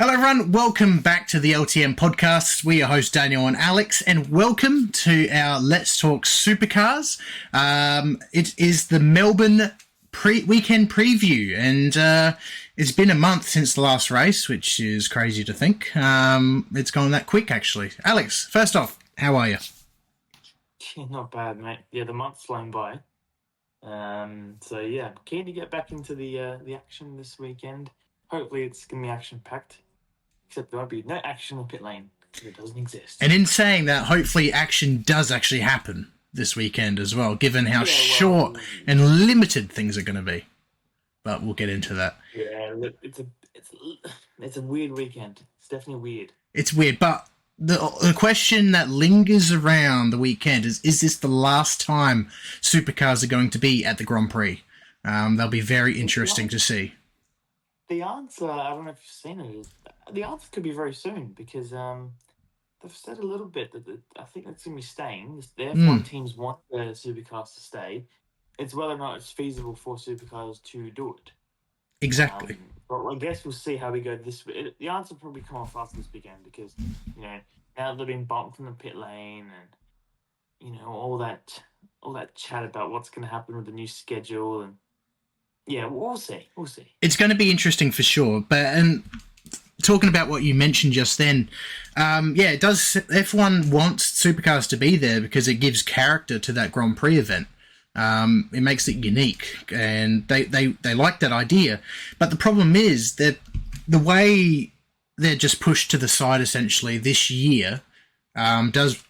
Hello everyone, welcome back to the LTM podcast. We are hosts Daniel and Alex, and welcome to our Let's Talk Supercars. It is the Melbourne weekend preview, and it's been a month since the last race, which is crazy to think. It's gone that quick, actually. Alex, first off, how are you? Not bad, mate. Yeah, the month's flown by. So yeah, keen to get back into the action this weekend. Hopefully it's going to be action-packed. Except there won't be no action in pit lane, because it doesn't exist. And in saying that, hopefully action does actually happen this weekend as well, given how short and limited things are going to be. But we'll get into that. Yeah, look, it's a weird weekend. It's definitely weird. It's weird, but the question that lingers around the weekend is this the last time supercars are going to be at the Grand Prix? They'll be very interesting to see. The answer, I don't know if you've seen it, the answer could be very soon, because they've said a little bit that I think that's going to be staying. The F1 teams want the supercars to stay. It's whether or not it's feasible for supercars to do it. Exactly. But I guess we'll see how we go this week. The answer will probably come off us this weekend, because, now they've been bumped from the pit lane and, all that chat about what's going to happen with the new schedule, and yeah, we'll see. It's going to be interesting for sure. And talking about what you mentioned just then, it does. F1 wants supercars to be there because it gives character to that Grand Prix event. It makes it unique, and they like that idea. But the problem is that the way they're just pushed to the side essentially this year does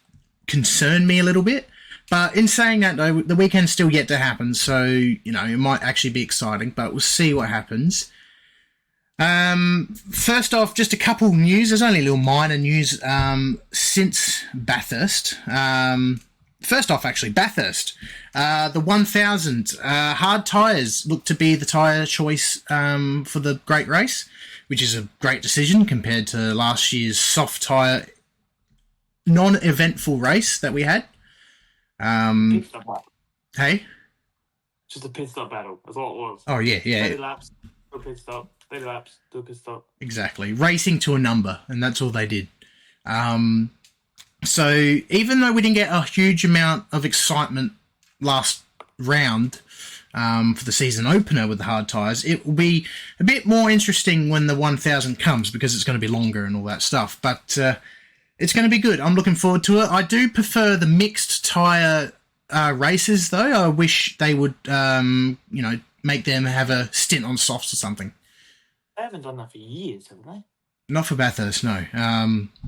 concern me a little bit. But in saying that, though, the weekend's still yet to happen, so, it might actually be exciting, but we'll see what happens. First off, just a couple news. There's only a little minor news since Bathurst. First off, actually, Bathurst. The 1000 hard tyres look to be the tyre choice for the great race, which is a great decision compared to last year's soft tyre non-eventful race that we had. Pit stop battle. Hey? Just a pit stop battle. That's all it was. Oh, yeah. 30 laps, do a pit stop. 30 laps, do a pit stop. Exactly. Racing to a number, and that's all they did. So even though we didn't get a huge amount of excitement last round for the season opener with the hard tyres, it will be a bit more interesting when the 1000 comes, because it's going to be longer and all that stuff. But it's going to be good. I'm looking forward to it. I do prefer the mixed tyre races, though. I wish they would, make them have a stint on softs or something. They haven't done that for years, have they? Not for Bathurst, no.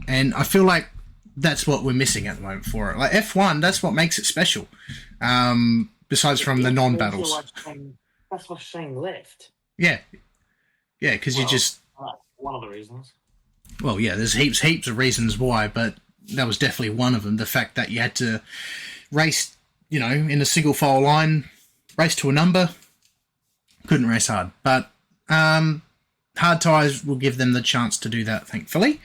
And I feel like that's what we're missing at the moment for it. Like F1, that's what makes it special. Besides from the non-battles. That's why Shane left. Yeah, because you just... One of the reasons. Well, yeah, there's heaps of reasons why, but that was definitely one of them. The fact that you had to race, in a single file line, race to a number, couldn't race hard. But hard tyres will give them the chance to do that, thankfully.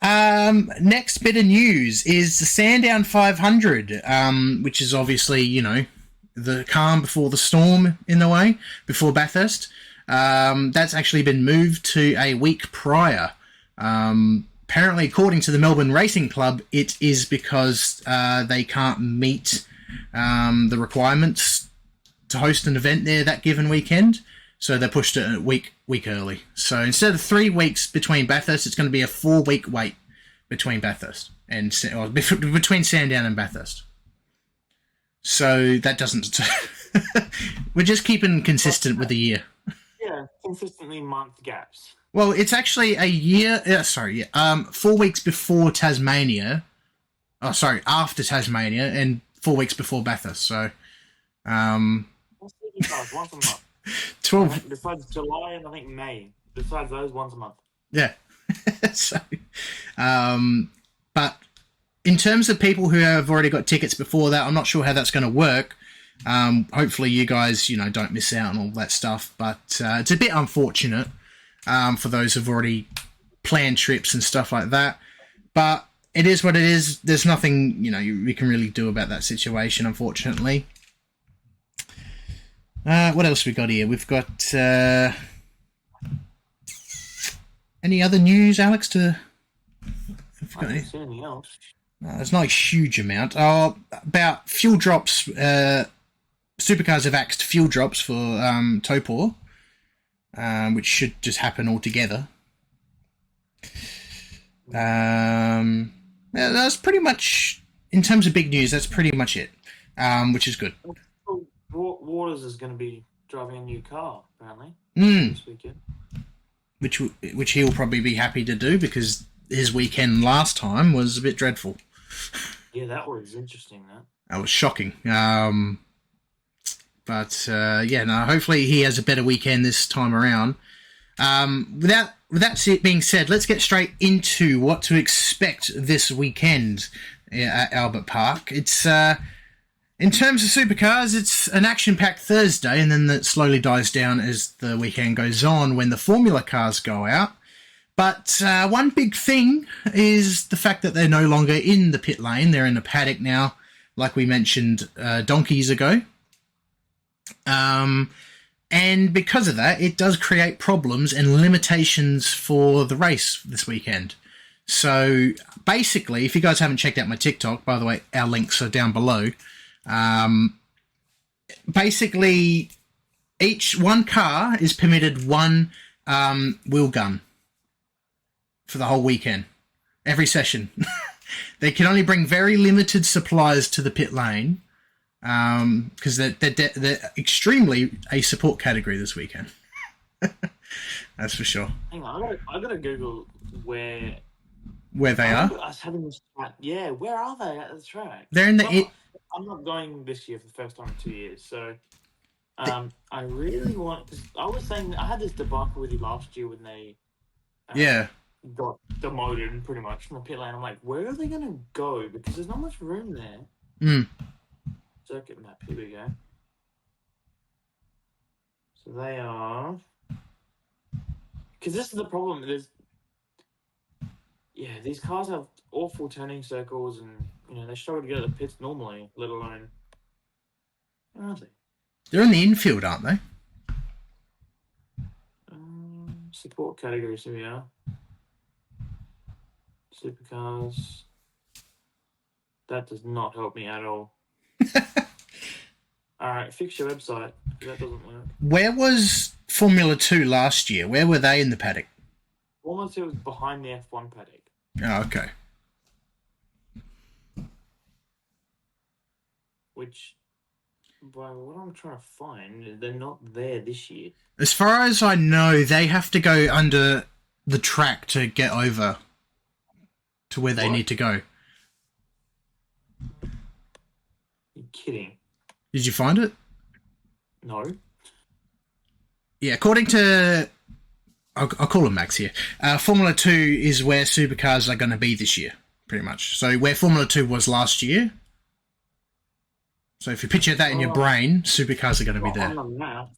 Next bit of news is the Sandown 500, which is obviously, the calm before the storm in the way, before Bathurst. That's actually been moved to a week prior. Apparently, according to the Melbourne Racing Club, it is because they can't meet the requirements to host an event there that given weekend. So they pushed it a week early. So instead of 3 weeks between Bathurst, it's going to be a 4-week wait between Bathurst and between Sandown and Bathurst. So that doesn't. We're just keeping consistent with the year. Yeah, consistently month gaps. Well, it's actually a year. 4 weeks before Tasmania. Oh, sorry, after Tasmania, and 4 weeks before Bathurst. So, once a month. 12. Besides July and I think May. Besides those, once a month. Yeah. So, but in terms of people who have already got tickets before that, I'm not sure how that's going to work. Hopefully you guys, don't miss out on all that stuff. But it's a bit unfortunate for those who've already planned trips and stuff like that. But it is what it is. There's nothing, we can really do about that situation, unfortunately. What else we got here? We've got Any other news, Alex? I haven't seen anything else. There's not a huge amount. About fuel drops. Supercars have axed fuel drops for Topor, which should just happen altogether. That's pretty much, in terms of big news, that's pretty much it, which is good. Waters is going to be driving a new car, apparently, this weekend. Which he'll probably be happy to do, because his weekend last time was a bit dreadful. Yeah, that was interesting, That was shocking. Hopefully he has a better weekend this time around. Without it being said, let's get straight into what to expect this weekend at Albert Park. It's in terms of supercars, it's an action-packed Thursday, and then that slowly dies down as the weekend goes on when the Formula cars go out. But one big thing is the fact that they're no longer in the pit lane. They're in the paddock now, like we mentioned donkeys ago. And because of that, it does create problems and limitations for the race this weekend. So basically, if you guys haven't checked out my TikTok, by the way, our links are down below. Basically, one car is permitted one wheel gun for the whole weekend, every session. They can only bring very limited supplies to the pit lane, because they're extremely a support category this weekend. That's for sure. Hang on, I gotta Google where they are. I was having this chat. Yeah, where are they at the track? They're in the. I'm not going this year for the first time in 2 years, so I really want. Cause I was saying I had this debacle with you last year when they got demoted pretty much from the pit lane. I'm like, where are they going to go? Because there's not much room there. Circuit map, here we go. So they are, because this is the problem. These cars have awful turning circles, and they struggle to get out of the pits normally, let alone. Where are they? They're in the infield, aren't they? Support categories, here we are. Supercars. That does not help me at all. Alright, fix your website. That doesn't work. Where was Formula 2 last year? Where were they in the paddock? Formula 2 was behind the F1 paddock. Oh, okay. Which, by what I'm trying to find, they're not there this year. As far as I know, they have to go under the track to get over to where they need to go. You're kidding. Did you find it? No. Yeah, according to... I'll call him Max here. Formula 2 is where supercars are going to be this year, pretty much. So where Formula 2 was last year. So if you picture that in your brain, supercars are going to be there. On the map.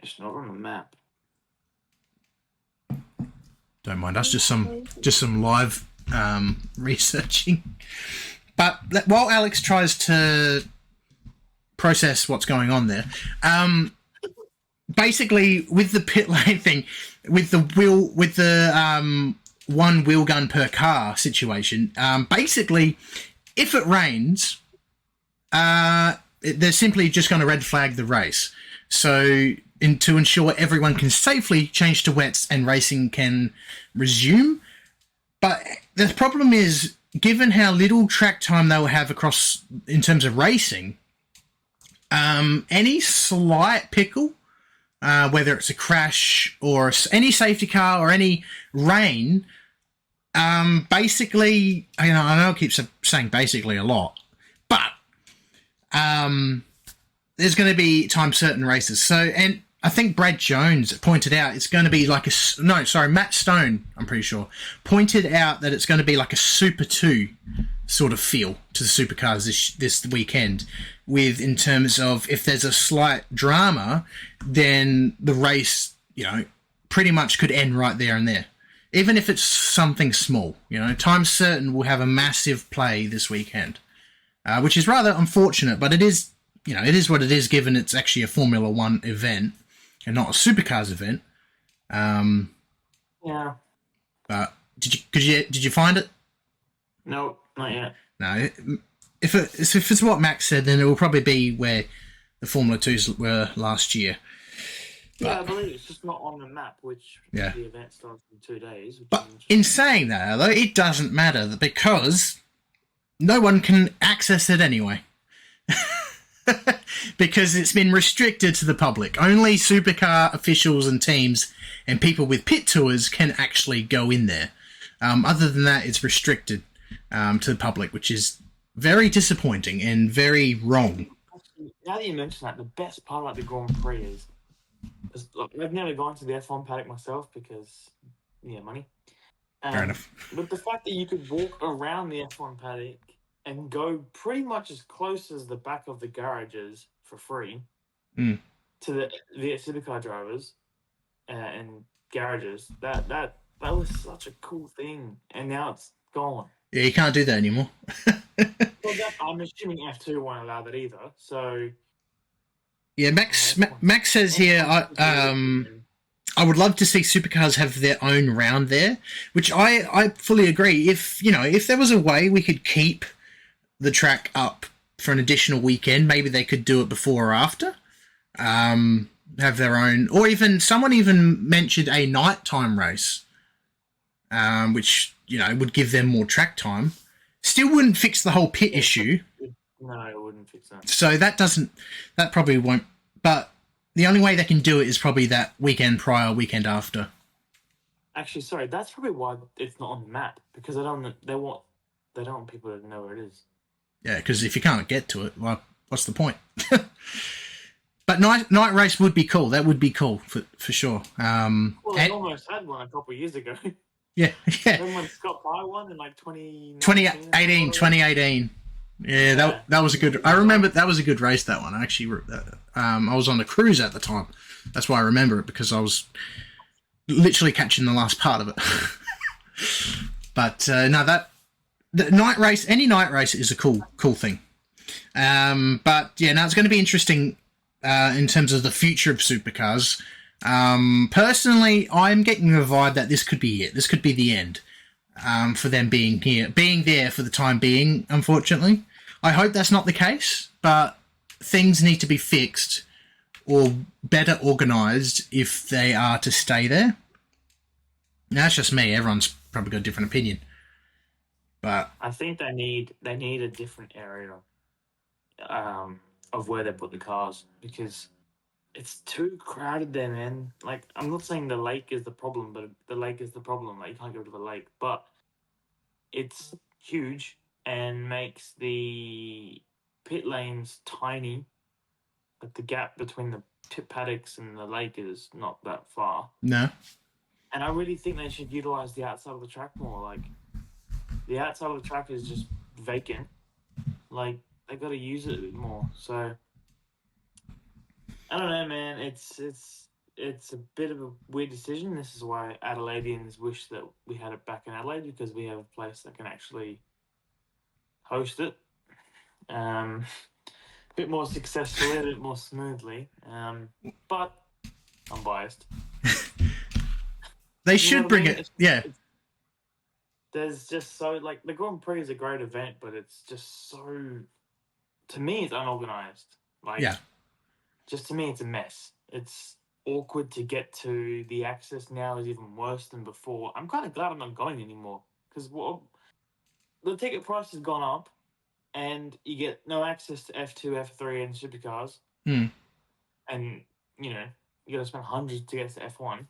It's not on the map. Don't mind us, just some live researching. But while Alex tries to process what's going on there, basically with the pit lane thing, with the one wheel gun per car situation, basically, if it rains, they're simply just going to red flag the race. So to ensure everyone can safely change to wets and racing can resume. But the problem is, given how little track time they will have across in terms of racing, any slight pickle, whether it's a crash or any safety car or any rain, basically, I know I keep saying basically a lot, but there's going to be time certain races. So, and I think Brad Jones pointed out it's going to be like Matt Stone, I'm pretty sure, pointed out that it's going to be like a Super 2 sort of feel to the supercars this weekend, in terms of if there's a slight drama, then the race, pretty much could end right there and there. Even if it's something small, time certain will have a massive play this weekend, which is rather unfortunate, but it is what it is, given it's actually a Formula 1 event. and not a supercars event. Yeah. But did you find it? No, not yet. No. If it's what Max said, then it will probably be where the Formula 2s were last year. Yeah, I believe it's just not on the map, which the event starts in 2 days. But in saying that, though, it doesn't matter because no one can access it anyway. Because it's been restricted to the public. Only supercar officials and teams and people with pit tours can actually go in there. Other than that, it's restricted to the public, which is very disappointing and very wrong. Now that you mention that, the best part about the Grand Prix is look, I've never gone to the F1 paddock myself because, money. Fair enough. But the fact that you could walk around the F1 paddock and go pretty much as close as the back of the garages for free to the V8 Supercar drivers and garages, that was such a cool thing, and now it's gone. Yeah, you can't do that anymore. Well, I'm assuming F2 won't allow that either. So, yeah, Max says here, I would love to see supercars have their own round there, which I fully agree. If there was a way we could keep the track up for an additional weekend, maybe they could do it before or after. Have their own, or even someone even mentioned a nighttime race, which would give them more track time. Still wouldn't fix the whole pit issue. No, it wouldn't fix that. So that probably won't. But the only way they can do it is probably that weekend prior, weekend after. Actually, sorry, that's probably why it's not on the map, because they don't want people to know where it is. Yeah, because if you can't get to it, well, what's the point? But night race would be cool. That would be cool for sure. Well, they almost had one a couple of years ago. Yeah. Remember when Scott Pye won in like 2018. Yeah, that was a good. I remember that was a good race. That one actually. I was on a cruise at the time. That's why I remember it, because I was literally catching the last part of it. But no, the night race, any night race is a cool thing. But yeah, now it's going to be interesting in terms of the future of supercars. Personally, I'm getting the vibe that this could be it. This could be the end for them being there for the time being, unfortunately. I hope that's not the case, but things need to be fixed or better organised if they are to stay there. Now, that's just me. Everyone's probably got a different opinion. But I think they need a different area of where they put the cars, because it's too crowded there, man. Like, I'm not saying the lake is the problem, but the lake is the problem. Like, you can't go to the lake, but it's huge and makes the pit lanes tiny. Like, the gap between the pit paddocks and the lake is not that far. No. And I really think they should utilize the outside of the track more. Like, the outside of the track is just vacant. Like, they got to use it a bit more. So, I don't know, man. It's a bit of a weird decision. This is why Adelaideans wish that we had it back in Adelaide, because we have a place that can actually host it. A bit more successfully, a bit more smoothly. But I'm biased. They should bring it. Yeah. There's just so, like, the Grand Prix is a great event, but it's just so, to me, it's unorganized. Like, yeah. Just to me, it's a mess. It's awkward to get to. The access now is even worse than before. I'm kind of glad I'm not going anymore, because the ticket price has gone up, and you get no access to F2, F3, and supercars. And, you got to spend hundreds to get to F1.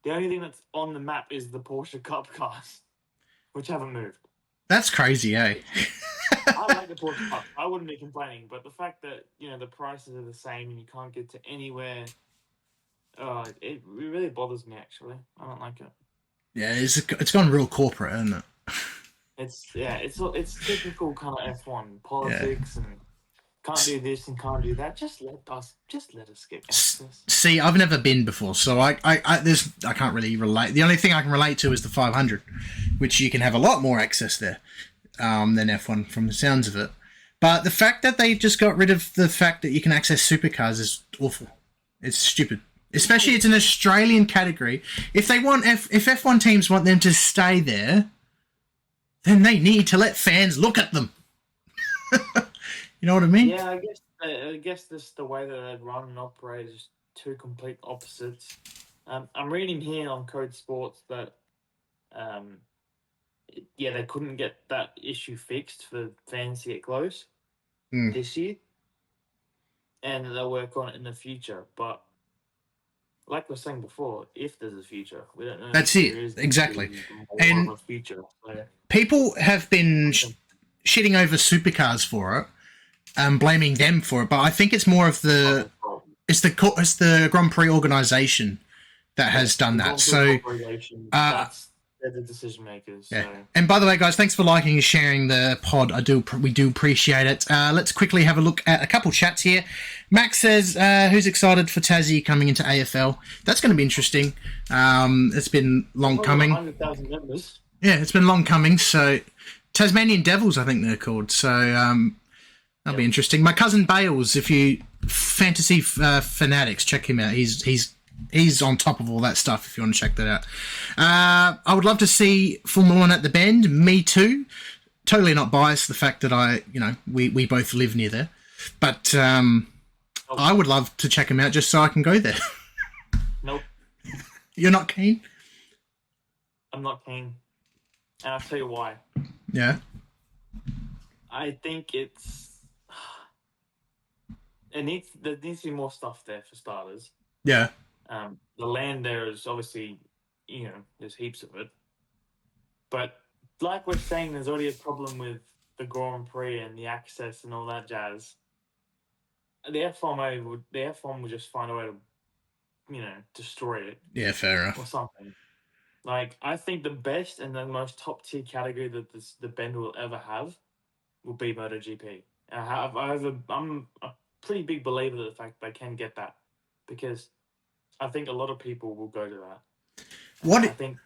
The only thing that's on the map is the Porsche Cup cars, which haven't moved. That's crazy, eh? I like the Porsche Cup. I wouldn't be complaining, but the fact that the prices are the same and you can't get to anywhere, it really bothers me. Actually, I don't like it. Yeah, it's gone real corporate, hasn't it? It's typical kind of F1 politics and can't do this and can't do that. Just let us get access. See, I've never been before, so I can't really relate. The only thing I can relate to is the 500, which you can have a lot more access there than F1 from the sounds of it. But the fact that they just got rid of the fact that you can access supercars is awful. It's stupid. Especially it's an Australian category. If F1 teams want them to stay there, then they need to let fans look at them. You know what I mean? Yeah, I guess this the way that they run and operate is two complete opposites. I'm reading here on Code Sports that they couldn't get that issue fixed for fans to get close this year, and they'll work on it in the future. But like we were saying before, if there's a future, we don't know. That's it, exactly. And a future, so. People have been shitting over supercars for it, blaming them for it. But I think it's more of the Grand Prix organisation that has done that. So they're the decision makers. Yeah. So. And by the way, guys, thanks for liking and sharing the pod. We do appreciate it. Let's quickly have a look at a couple chats here. Max says, who's excited for Tassie coming into AFL? That's going to be interesting. It's been long coming. 100,000 members. Yeah, it's been long coming. So Tasmanian Devils, I think they're called. So that'll be interesting. My cousin Bales, if you fantasy fanatics, check him out. He's on top of all that stuff if you want to check that out. I would love to see Formula One at the Bend. Me too. Totally not biased, the fact that we both live near there. But I would love to check him out just so I can go there. Nope. You're not keen? I'm not keen. And I'll tell you why. Yeah. I think there needs to be more stuff there for starters. Yeah. The land there is obviously, there's heaps of it. But like we're saying, there's already a problem with the Grand Prix and the access and all that jazz. The F1 would just find a way to, destroy it. Yeah, fair enough. Or something. Like, I think the best and the most top tier category that the Bend will ever have will be MotoGP. I'm a pretty big believer that the fact they can get that, because I think a lot of people will go to that. I think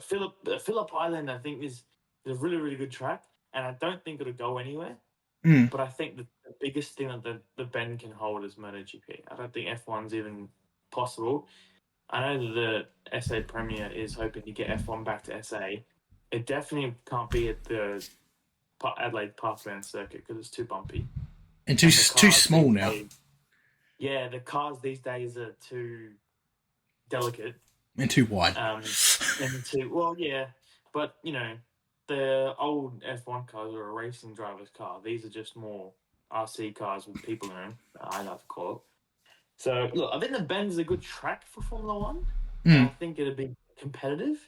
Phillip Island, I think, is a really, really good track, and I don't think it'll go anywhere. But I think the biggest thing that the Bend can hold is MotoGP. I don't think F1's even possible. I know that the SA Premier is hoping to get F1 back to SA. It definitely can't be at the Adelaide Parkland circuit because it's too bumpy. And too small now. Yeah, the cars these days are too delicate. And too wide. But, the old F1 cars are a racing driver's car. These are just more RC cars with people in them, I like to call it. So, look, I think the Bend is a good track for Formula One. I think it'll be competitive.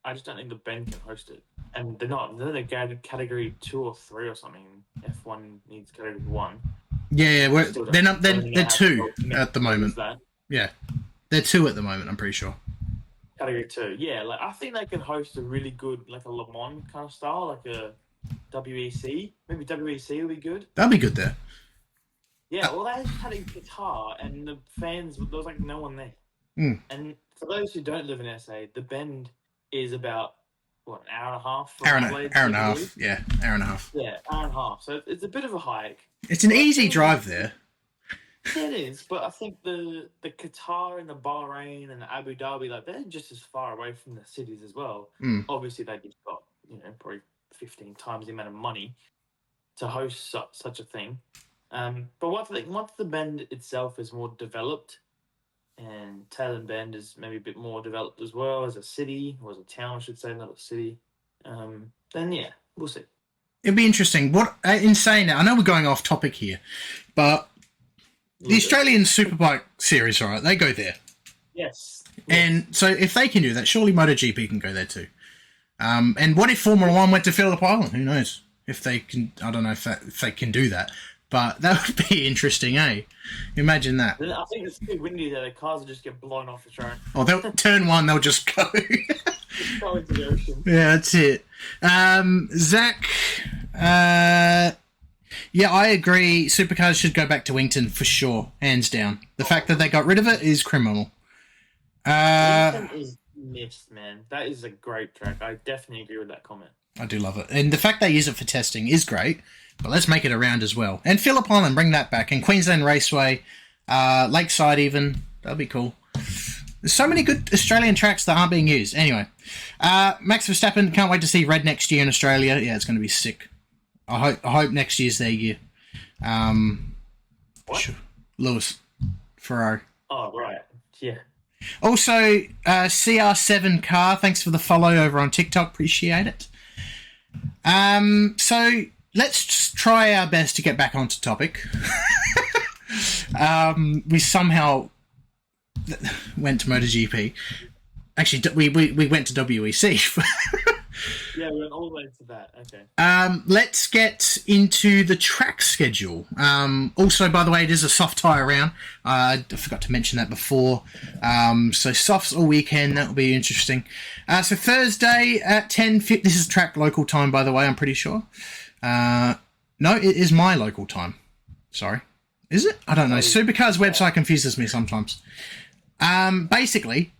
I just don't think the Bend can host it. And they're not. They're category 2 or 3 or something. F1 needs category 1. Yeah, they're not. They're 2 at the moment. Yeah, they're 2 at the moment. I'm pretty sure. Category 2, yeah. Like, I think they can host a really good, like a Le Mans kind of style, like a WEC. Maybe WEC will be good. That'll be good there. Yeah, well, they had a guitar, and the fans, there was like no one there. And for those who don't live in SA, the Bend is about, an hour and a half? Hour and a half, yeah, hour and a half. Yeah, hour and a half. So it's a bit of a hike. It's an easy drive there. Yeah, it is, but I think the Qatar and the Bahrain and the Abu Dhabi, like, they're just as far away from the cities as well. Obviously, they just got, probably 15 times the amount of money to host such a thing. But once the Bend itself is more developed, and Taylor Bend is maybe a bit more developed as well as a city, or as a town, I should say, not a city, then yeah, we'll see. It'd be interesting. What insane! I know we're going off topic here, but the Australian Superbike Series, right? They go there. Yes. And so if they can do that, surely MotoGP can go there too. And what if Formula One went to Phillip Island? Who knows if they can? I don't know if they can do that. But that would be interesting, eh? Imagine that. I think it's too windy there. The cars will just get blown off the track. Oh, they'll turn one, they'll just go. Just go into the ocean. Yeah, that's it. Zach, yeah, I agree. Supercars should go back to Wington for sure, hands down. The fact that they got rid of it is criminal. Wington is missed, man. That is a great track. I definitely agree with that comment. I do love it. And the fact they use it for testing is great. But let's make it around as well. And Phillip Island, bring that back. And Queensland Raceway, Lakeside even. That'll be cool. There's so many good Australian tracks that aren't being used. Anyway, Max Verstappen, can't wait to see red next year in Australia. Yeah, it's going to be sick. I hope next year's their year. What? Lewis. Ferrari. Oh, right. Yeah. Also, CR7 Car, thanks for the follow over on TikTok. Appreciate it. So, let's just try our best to get back onto topic. We somehow went to MotoGP. Actually, we went to WEC. Yeah, we went all the way to that. Okay. Let's get into the track schedule. Also, by the way, it is a soft tyre round. I forgot to mention that before. So softs all weekend. That will be interesting. So Thursday at 10:50. This is track local time, by the way. I'm pretty sure. No, it is my local time. Sorry. Is it? I don't know. Supercars website confuses me sometimes. Basically,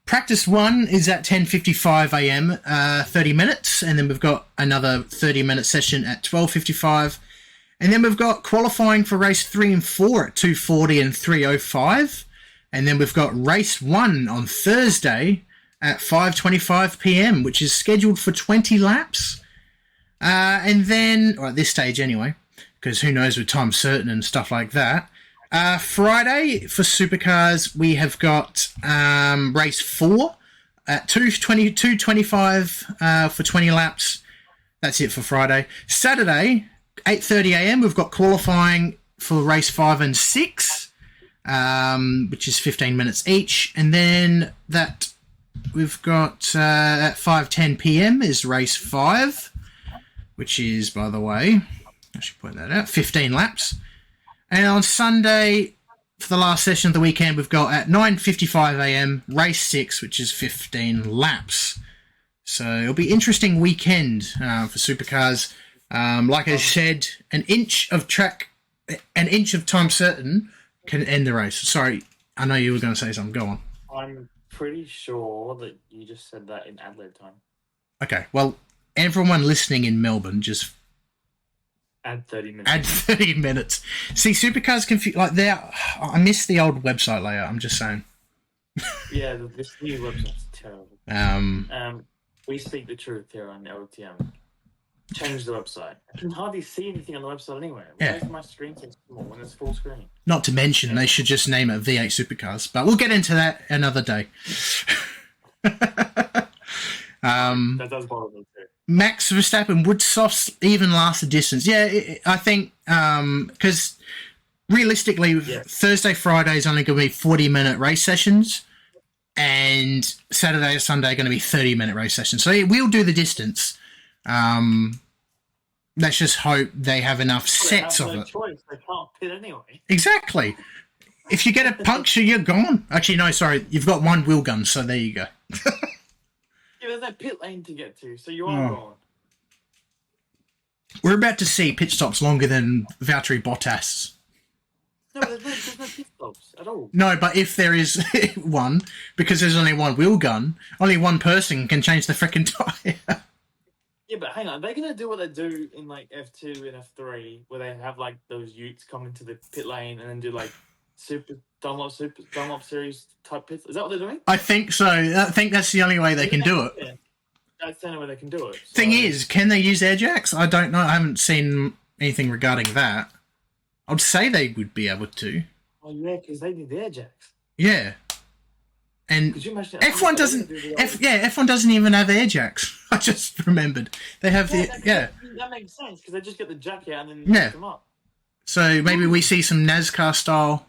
practice 1 is at 10:55 a.m., 30 minutes, and then we've got another 30-minute session at 12:55, and then we've got qualifying for race 3 and 4 at 2:40 and 3:05, and then we've got race 1 on Thursday at 5:25 p.m., which is scheduled for 20 laps, and then, or at this stage anyway, because who knows with time certain and stuff like that. Friday for Supercars, we have got race 4 at 2:25 for 20 laps. That's it for Friday. Saturday, 8:30 a.m., we've got qualifying for race 5 and 6, which is 15 minutes each. And then that we've got at 5:10 p.m. is race 5, which is, by the way, I should point that out, 15 laps. And on Sunday, for the last session of the weekend, we've got at 9:55 a.m. race 6, which is 15 laps. So it'll be an interesting weekend for Supercars. Like I said, an inch of time certain can end the race. Sorry, I know you were going to say something. Go on. I'm pretty sure that you just said that in Adelaide time. Okay, well, everyone listening in Melbourne, just add 30 minutes. Add 30 minutes. See, Supercars I miss the old website layout. I'm just saying. Yeah, this new website's terrible. We speak the truth here on LTM. Change the website. I can hardly see anything on the website anyway. Why is my screen so small when it's full screen? Not to mention, they should just name it V8 Supercars, but we'll get into that another day. That does bother me too. Max Verstappen, would softs even last the distance? Yeah, I think because realistically, Thursday, Friday is only going to be 40-minute race sessions, and Saturday or Sunday are going to be 30-minute race sessions. So we'll do the distance. Let's just hope they have enough sets of it. Choice. They can't pit anyway. Exactly. If you get a puncture, you're gone. Actually, no, sorry. You've got one wheel gun, so there you go. Yeah, there's no pit lane to get to, so you are gone. We're about to see pit stops longer than Valtteri Bottas. No, there's no pit stops at all. No, but if there is one, because there's only one wheel gun, only one person can change the frickin' tyre. Yeah, but hang on. Are they going to do what they do in, like, F2 and F3, where they have, like, those utes come into the pit lane and then do, like, Dunlop Series type pits? Is that what they're doing? I think so. I think that's the only way they can do it. Yeah. That's the only way they can do it. So. Thing is, can they use air jacks? I don't know. I haven't seen anything regarding that. I'd say they would be able to. Oh, yeah, because they need the air jacks. Yeah. And could you imagine F1 doesn't. F1 doesn't even have air jacks. I just remembered they have that makes sense because they just get the jack out and then lift them up. So maybe we see some NASCAR style.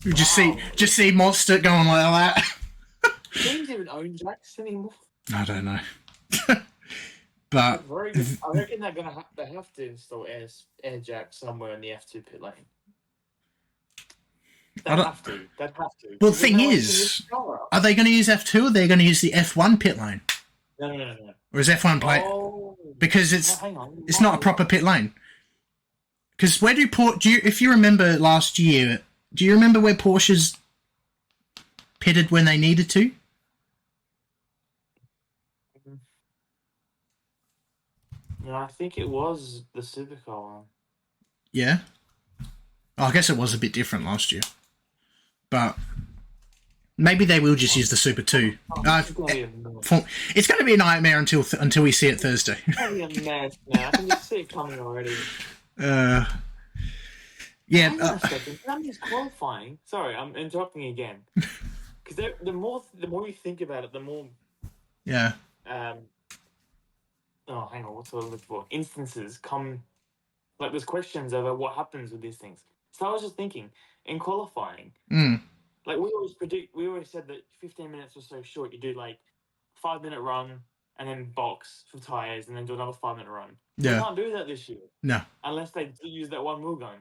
We just see Monster going like that. Teams even own jacks anymore. I don't know. But I reckon they have to install air jacks somewhere in the F2 pit lane. They'd have to. Well, the thing is, are they going to use F2 or are they going to use the F1 pit lane? No. Or is F1 play? Because it's not a proper pit lane. Because where if you remember last year, do you remember where Porsches pitted when they needed to? No, I think it was the Supercar one. Yeah? Oh, I guess it was a bit different last year. But maybe they will just use the Super 2. It's going to be a nightmare until we see it Thursday. It's going to be a mess, man. I can just see it coming already. Yeah. Hang on a second. That means qualifying. Sorry, I'm interrupting again. Because the more you think about it, the more... Yeah. Hang on. What's the word I'm looking for? Instances come... Like, there's questions over what happens with these things. So I was just thinking, in qualifying... Like, we always said that 15 minutes was so short. You do, like, 5-minute run and then box for tyres and then do another 5-minute run. Yeah. We can't do that this year. No. Unless they use that one wheel gun.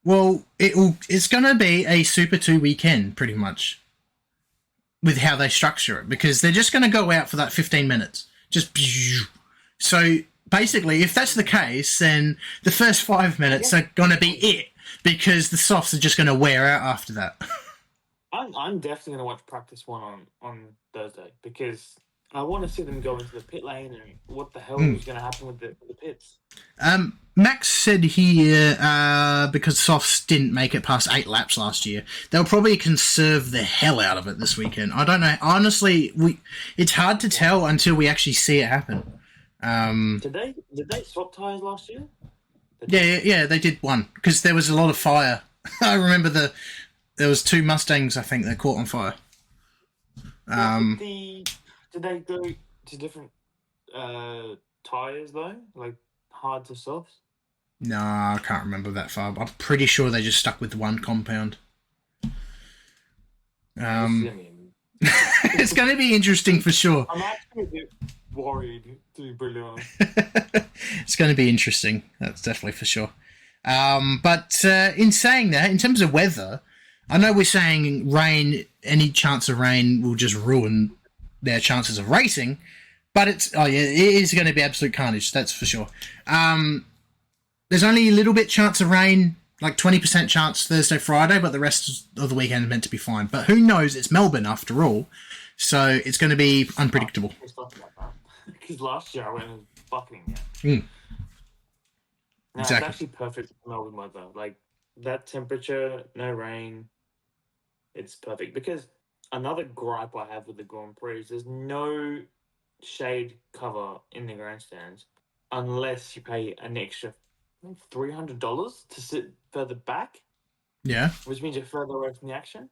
Well, it's going to be a Super 2 weekend, pretty much, with how they structure it, because they're just going to go out for that 15 minutes. So, basically, if that's the case, then the first 5 minutes are going to be it, because the softs are just going to wear out after that. I'm definitely going to watch practice one on Thursday, because I want to see them go into the pit lane and what the hell is going to happen with the pits. Max said here, because softs didn't make it past 8 laps last year, they'll probably conserve the hell out of it this weekend. I don't know. Honestly, it's hard to tell until we actually see it happen. Did they swap tyres last year? Yeah, they did one, because there was a lot of fire. I remember there was 2 Mustangs, I think, that caught on fire. Did they go to different tyres, though? Like, hard to softs? No, I can't remember that far. I'm pretty sure they just stuck with one compound. It's going to be interesting for sure. I'm actually a bit worried, to be brutally honest. It's going to be interesting. That's definitely for sure. But in saying that, in terms of weather, I know we're saying rain, any chance of rain will just ruin their chances of racing, but it is going to be absolute carnage, that's for sure. There's only a little bit chance of rain, like 20% chance Thursday, Friday, but the rest of the weekend is meant to be fine. But who knows? It's Melbourne after all, so it's going to be unpredictable. Because last year I went and bucketing. Exactly. It's actually perfect for Melbourne weather. Like, that temperature, no rain, it's perfect. Because another gripe I have with the Grand Prix is there's no shade cover in the grandstands unless you pay an extra $300 to sit further back. Yeah. Which means you're further away from the action.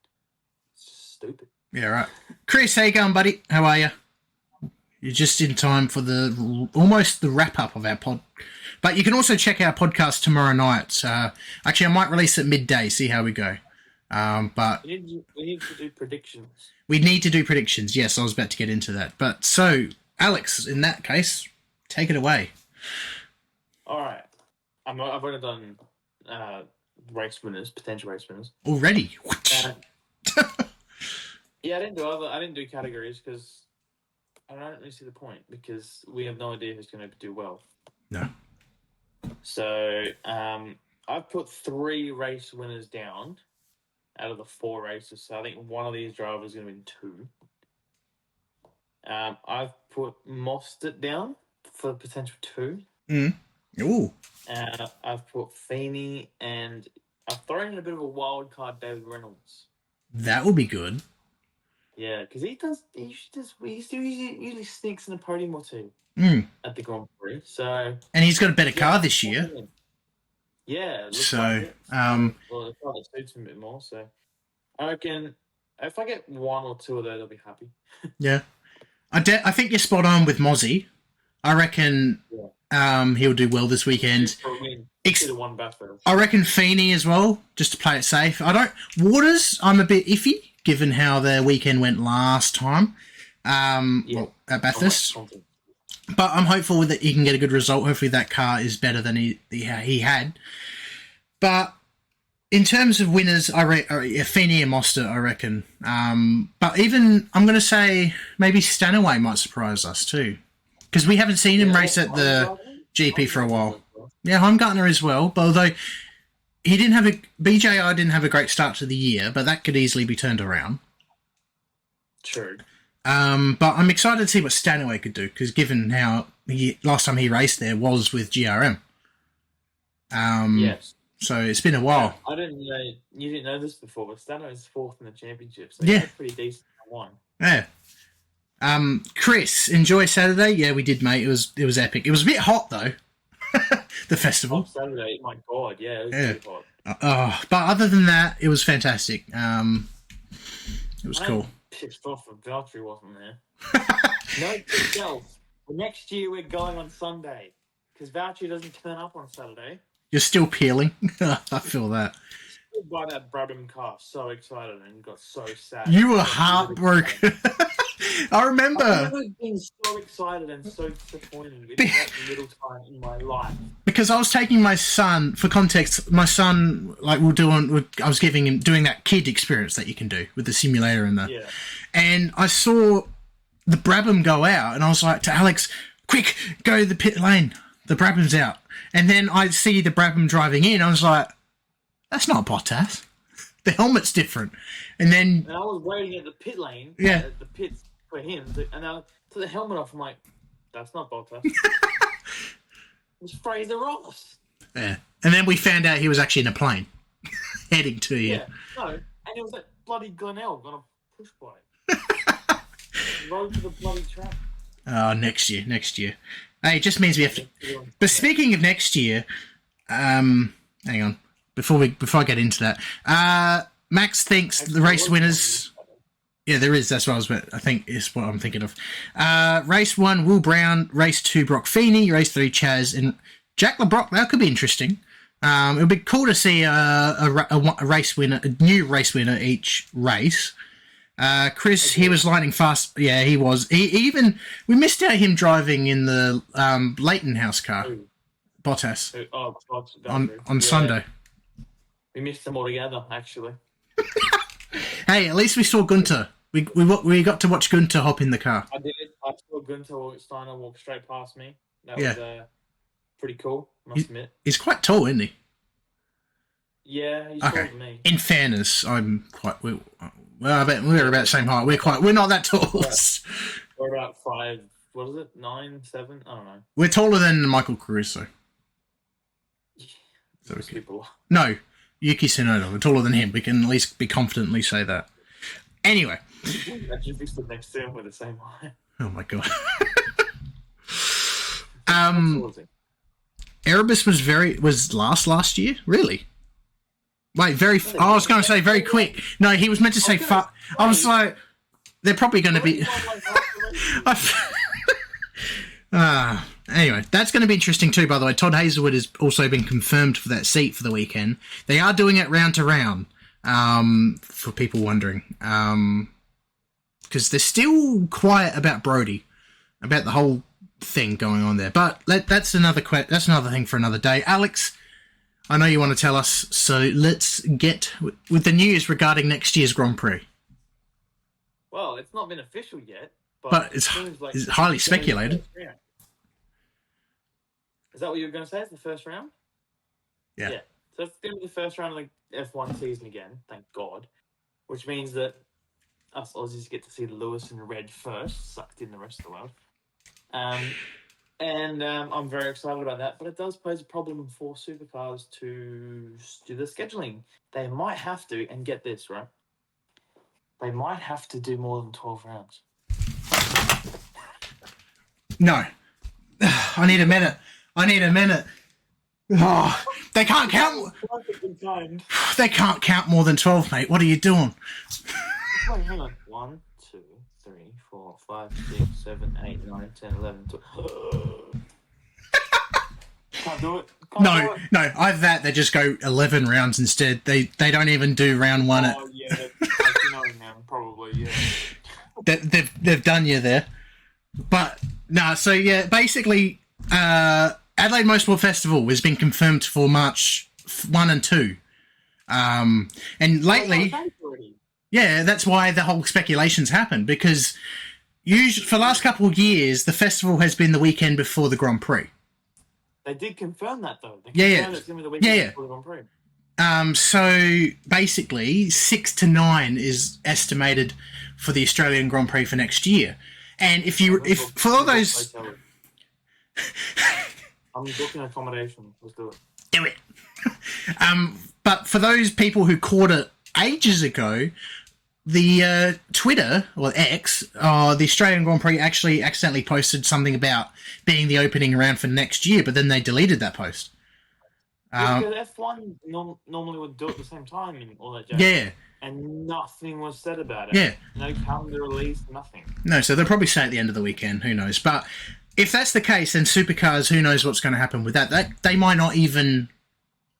It's stupid. Yeah, right. Chris, how you going, buddy? How are you? You're just in time for almost the wrap-up of our pod. But you can also check our podcast tomorrow night. Actually, I might release it midday, see how we go. But we need to do predictions. We need to do predictions. Yes, I was about to get into that. But so, Alex, in that case, take it away. All right. I've already done race winners, potential race winners. Already? Yeah, I didn't do categories because I don't really see the point, because we have no idea who's going to do well. No. So I've put 3 race winners down out of the 4 races. So I think one of these drivers is going to win 2. I've put Mostert down for potential 2. Ooh. I've put Feeney, and I've thrown in a bit of a wild card, David Reynolds. That would be good. Yeah, because he usually sneaks in a podium or 2 at the Grand Prix. So, and he's got a better car this year. Yeah. So, like well, the car that suits him a bit more. So, I reckon if I get 1 or 2 of those, I'll be happy. Yeah, I think you're spot on with Mozzie. I reckon he'll do well this weekend. I reckon Feeney as well, just to play it safe. Waters, I'm a bit iffy, given how their weekend went last time at Bathurst. But I'm hopeful that he can get a good result. Hopefully that car is better than he had. But in terms of winners, Feeney and Mostert, I reckon. But even, I'm going to say, maybe Stanaway might surprise us too. Because we haven't seen him race at the GP for a while. Yeah, Heimgartner as well. But although BJI didn't have a great start to the year, but that could easily be turned around. True. But I'm excited to see what Stanaway could do, because given how last time he raced there was with GRM. Yes. So it's been a while. I didn't know you didn't know this before, but Stano is 4th in the championship, so Yeah. he's pretty decent at 1. Yeah. Chris, enjoy Saturday? Yeah, we did, mate. It was epic. It was a bit hot though. The festival. Saturday, my God, yeah, it was pretty hot. But other than that, it was fantastic. It was cool. Pissed off when Valtteri wasn't there. Note to self, next year we're going on Sunday because Valtteri doesn't turn up on Saturday. You're still peeling. I feel that. By that Brabham car, so excited and got so sad. You were heartbroken. I remember being so excited and so disappointed in that little time in my life. Because I was taking my son, for context, my son, like, I was giving him, doing that kid experience that you can do with the simulator and Yeah. and I saw the Brabham go out, and I was like to Alex, quick, go to the pit lane. The Brabham's out. And then I see the Brabham driving in. I was like, that's not Bottas. The helmet's different. And then... And I was waiting at the pit lane. Yeah. At the pits for him. And I took the helmet off. I'm like, that's not Bottas. It's Fraser Ross. Yeah. And then we found out he was actually in a plane. Heading to you. Yeah. No. And it was at bloody Glenelg on a push bike. Rode to the bloody track. Oh, next year. Hey, it just means we have to... But speaking of next year, hang on. Before I get into that, Max thinks the race winners... Yeah, there is. That's what I think is what I'm thinking of. Race 1, Will Brown. Race 2, Brock Feeney. Race 3, Chaz. And Jack LeBrock, that could be interesting. It would be cool to see a race winner, a new race winner each race. Chris, he was lightning fast. Yeah, he was. We missed out him driving in the Leighton House car. Bottas. On Sunday. We missed them all together, actually. Hey, at least we saw Gunter. We got to watch Gunter hop in the car. I did. I saw Gunter Steiner walk straight past me. That was pretty cool, must admit. He's quite tall, isn't he? Yeah, he's taller than me. In fairness, I'm quite... Well, I bet we're about the same height. We're not that tall. We're about 5... What is it? 9, 7? I don't know. We're taller than Michael Caruso. So people. No, Yuki Tsunoda. We're taller than him. We can at least be confidently say that. Anyway. Imagine if we stood next to him with the same height. Oh my god. Erebus was last year? Really? Wait, I was going to say very quick. No, he was meant to say far. I was like, they're probably going to be... Anyway, that's going to be interesting too, by the way. Todd Hazelwood has also been confirmed for that seat for the weekend. They are doing it round to round, for people wondering. Because they're still quiet about Brody, about the whole thing going on there. But that's another thing for another day. Alex, I know you want to tell us, so let's get with the news regarding next year's Grand Prix. Well, it's not been official yet, but it's highly speculated. Is that what you were going to say? It's the first round? Yeah. So it's going to be the first round of the F1 season again, thank God. Which means that us Aussies get to see Lewis in red first, sucked in the rest of the world. And I'm very excited about that, but it does pose a problem for Supercars to do the scheduling. They might have to, and get this, right? They might have to do more than 12 rounds. No. I need a minute. Oh, they can't count. They can't count more than 12, mate. What are you doing? Wait, hang on. 1, 2, 3, 4, 5, 6, 7, 8, 9, 10, 11, 12. Can't do it. No. Either that, they just go 11 rounds instead. They don't even do round one. Oh, yeah. That's annoying now, probably, yeah. They've done you there. But, so yeah, basically, Adelaide Motorsport Festival has been confirmed for March 1 and 2. And lately... Yeah, that's why the whole speculations happened, because usually, for the last couple of years, the festival has been the weekend before the Grand Prix. They did confirm that, though. Yeah. It's going to be the weekend before the Grand Prix. So, basically, 6 to 9 is estimated for the Australian Grand Prix for next year. And for all those... I'm booking accommodation. Let's do it. Do it. But for those people who caught it ages ago, the Twitter, or X, the Australian Grand Prix actually accidentally posted something about being the opening round for next year, but then they deleted that post. Because F1 normally would do it at the same time and all that jazz. Yeah. And nothing was said about it. Yeah. No calendar release, nothing. No, so they'll probably say at the end of the weekend, who knows. But if that's the case, then Supercars, who knows what's going to happen with that. They might not even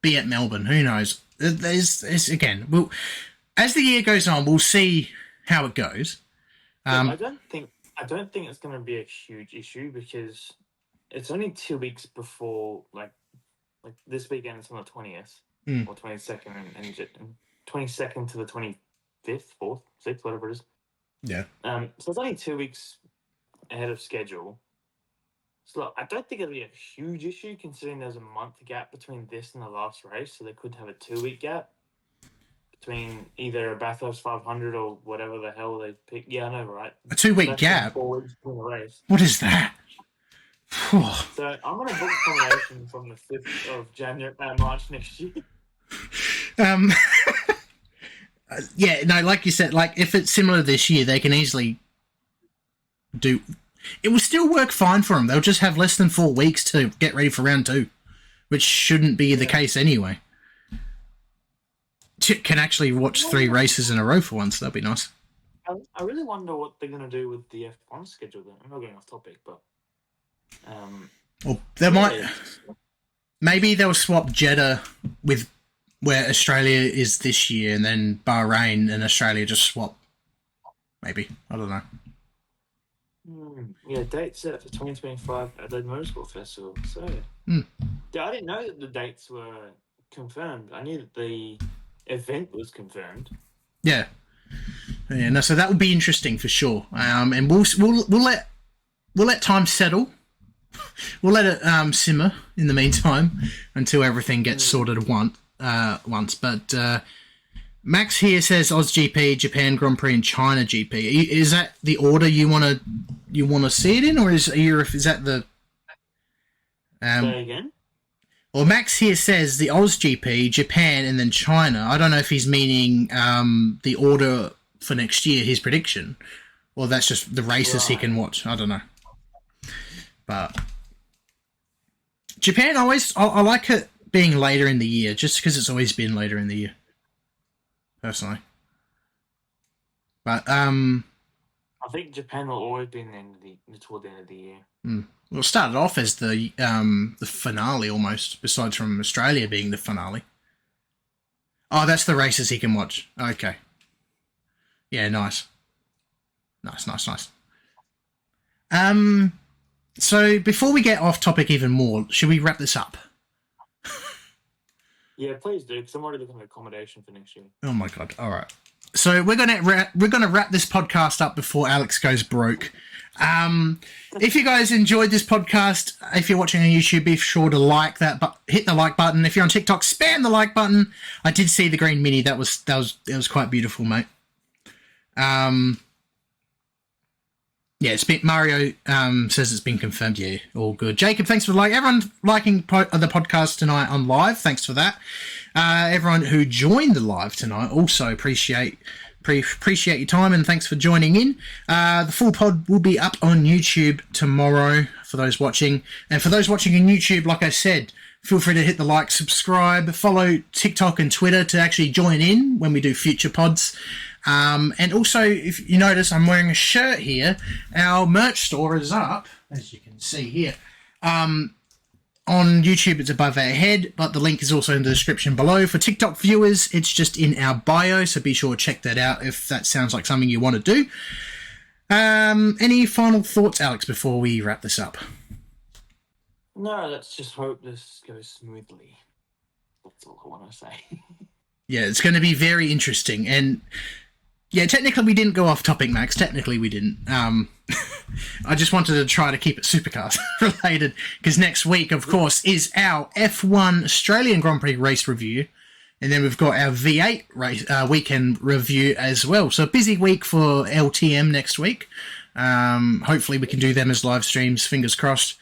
be at Melbourne, who knows. Again, as the year goes on, we'll see how it goes. I don't think it's going to be a huge issue because it's only 2 weeks before, like this weekend it's on the 20th or 22nd and 22nd to the 25th, 4th, 6th, whatever it is. Yeah. So it's only 2 weeks ahead of schedule. So look, I don't think it'll be a huge issue considering there's a month gap between this and the last race, so they could have a 2-week gap between either a Bathurst 500 or whatever the hell they pick. Yeah, I know, right? A 2-week gap? 4 weeks between the race. What is that? So I'm going to book accommodation from the 5th of March next year. Yeah, no, like you said, like if it's similar this year, they can easily do. It will still work fine for them. They'll just have less than 4 weeks to get ready for round 2, which shouldn't be the case anyway. Can actually watch 3 races in a row for once. That'd be nice. I really wonder what they're going to do with the F1 schedule. Then I'm not getting off topic, but well, they might. Maybe they'll swap Jeddah with where Australia is this year, and then Bahrain and Australia just swap. Maybe, I don't know. Yeah, date set for 2025 Adelaide Motorsport Festival. So, I didn't know that the dates were confirmed. I knew that the event was confirmed. Yeah. No, so that will be interesting for sure. And we'll let time settle. We'll let it simmer in the meantime until everything gets sorted once. But Max here says AusGP, Japan Grand Prix, and China GP. Is that the order you want to see it in, or is that the? Say again. Well, Max here says the AusGP, Japan, and then China. I don't know if he's meaning the order for next year, his prediction, or that's just the races he can watch. I don't know. But Japan, I like it being later in the year, just because it's always been later in the year, personally. But I think Japan will always be toward the end of the year. Well, it started off as the finale almost, besides from Australia being the finale. Oh, that's the races he can watch. Okay. Yeah, nice. Nice. So before we get off topic even more, should we wrap this up? Yeah, please do, because I'm already looking at accommodation for next year. Oh my god! All right, so we're gonna wrap this podcast up before Alex goes broke. If you guys enjoyed this podcast, if you're watching on YouTube, be sure to like that, but hit the like button. If you're on TikTok, spam the like button. I did see the green mini. That was quite beautiful, mate. Yeah, it's been, Mario says it's been confirmed. Yeah, all good. Jacob, thanks for everyone liking the podcast tonight on live. Thanks for that. Everyone who joined the live tonight, also appreciate your time, and thanks for joining in. The full pod will be up on YouTube tomorrow for those watching, and for those watching on YouTube, like I said, feel free to hit the like, subscribe, follow TikTok and Twitter to actually join in when we do future pods. And also, if you notice, I'm wearing a shirt here. Our merch store is up, as you can see here. On YouTube, it's above our head, but the link is also in the description below. For TikTok viewers, it's just in our bio, so be sure to check that out if that sounds like something you want to do. Any final thoughts, Alex, before we wrap this up? No, let's just hope this goes smoothly. That's all I want to say. Yeah, it's going to be very interesting, and yeah, technically we didn't go off topic, Max. Technically we didn't. I just wanted to try to keep it Supercars related, because next week, of course, is our F1 Australian Grand Prix race review, and then we've got our V8 race weekend review as well. So a busy week for LTM next week. Hopefully we can do them as live streams. Fingers crossed.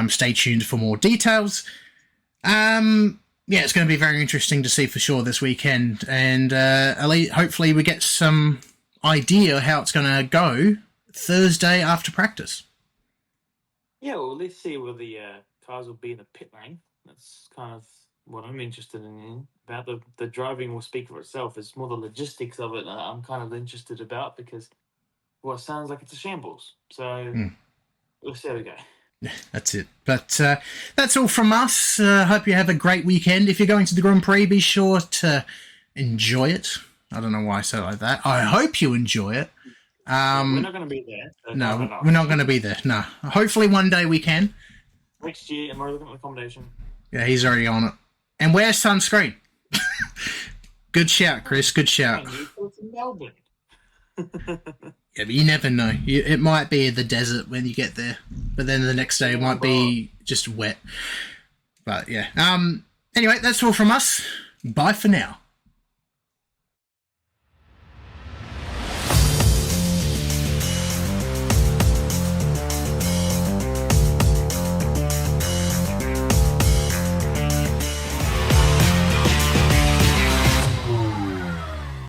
Stay tuned for more details. Yeah, it's going to be very interesting to see for sure this weekend, and hopefully we get some idea how it's going to go Thursday after practice. Yeah, well, let's see where the cars will be in the pit lane. That's kind of what I'm interested in. About the driving will speak for itself. It's more the logistics of it I'm kind of interested about because, well, it sounds like it's a shambles. So we'll see how we go. Yeah, that's it. But that's all from us. Hope you have a great weekend. If you're going to the Grand Prix, be sure to enjoy it. I don't know why I say it like that. I hope you enjoy it. We're not going to be there. So no, we're not going to be there. No. Hopefully one day we can. Next year, and we're looking at accommodation. Yeah, he's already on it. And wear sunscreen. Good shout, Chris. Good shout. It's in Melbourne. Yeah, but you never know. It might be the desert when you get there, but then the next day it might be just wet. But yeah. Anyway, that's all from us. Bye for now.